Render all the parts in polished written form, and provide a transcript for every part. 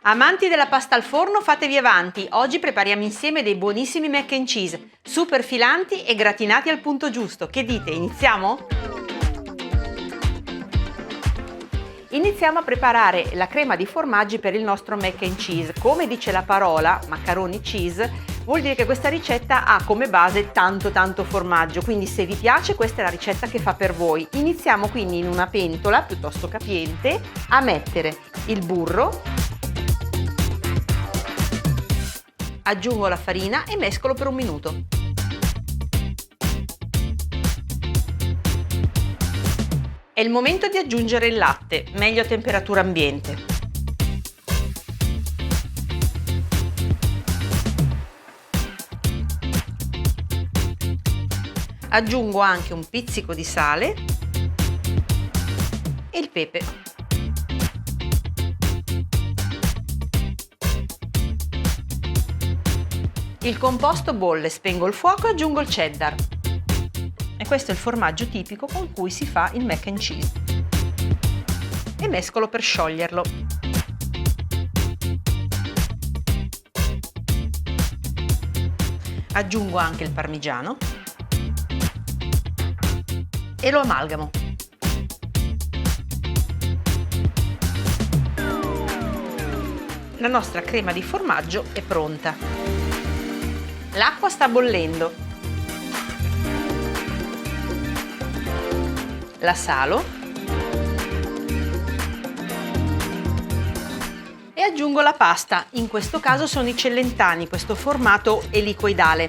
Amanti della pasta al forno, fatevi avanti! Oggi prepariamo insieme dei buonissimi mac and cheese, super filanti e gratinati al punto giusto. Che dite, iniziamo? Iniziamo a preparare la crema di formaggi per il nostro mac and cheese. Come dice la parola, macaroni cheese, vuol dire che questa ricetta ha come base tanto formaggio, quindi se vi piace questa è la ricetta che fa per voi. Iniziamo quindi in una pentola piuttosto capiente a mettere il burro, aggiungo la farina e mescolo per un minuto. È il momento di aggiungere il latte, meglio a temperatura ambiente. Aggiungo anche un pizzico di sale e il pepe. Il composto bolle, spengo il fuoco e aggiungo il cheddar. E questo è il formaggio tipico con cui si fa il mac and cheese. E mescolo per scioglierlo. Aggiungo anche il parmigiano e lo amalgamo. La nostra crema di formaggio è pronta. L'acqua sta bollendo. La salo e aggiungo la pasta, in questo caso sono i Celentani, questo formato elicoidale.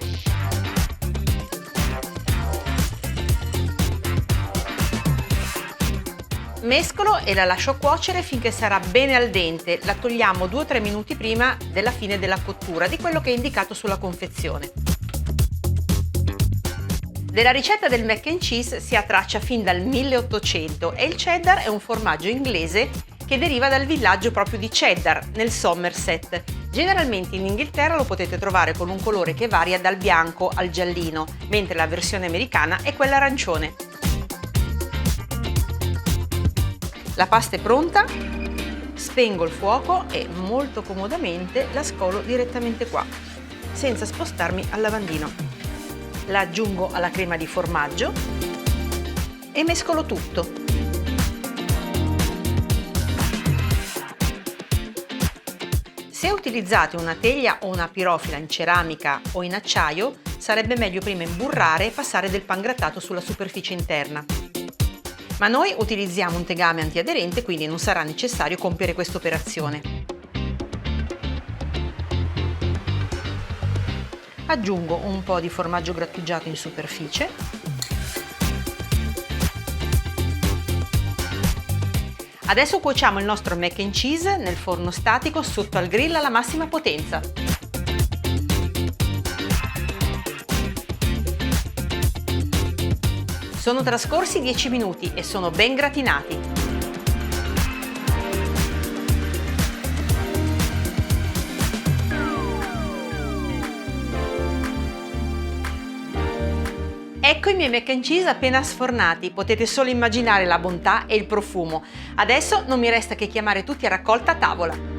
Mescolo e la lascio cuocere finché sarà bene al dente, la togliamo 2-3 minuti prima della fine della cottura, di quello che è indicato sulla confezione. Della ricetta del mac and cheese si ha traccia fin dal 1800 e il cheddar è un formaggio inglese che deriva dal villaggio proprio di Cheddar, nel Somerset. Generalmente in Inghilterra lo potete trovare con un colore che varia dal bianco al giallino, mentre la versione americana è quella arancione. La pasta è pronta, spengo il fuoco e molto comodamente la scolo direttamente qua, senza spostarmi al lavandino. La aggiungo alla crema di formaggio e mescolo tutto. Se utilizzate una teglia o una pirofila in ceramica o in acciaio, sarebbe meglio prima imburrare e passare del pangrattato sulla superficie interna. Ma noi utilizziamo un tegame antiaderente, quindi non sarà necessario compiere questa operazione. Aggiungo un po' di formaggio grattugiato in superficie. Adesso cuociamo il nostro mac and cheese nel forno statico sotto al grill alla massima potenza. Sono trascorsi 10 minuti e sono ben gratinati. Ecco i miei mac and cheese appena sfornati, potete solo immaginare la bontà e il profumo. Adesso non mi resta che chiamare tutti a raccolta a tavola.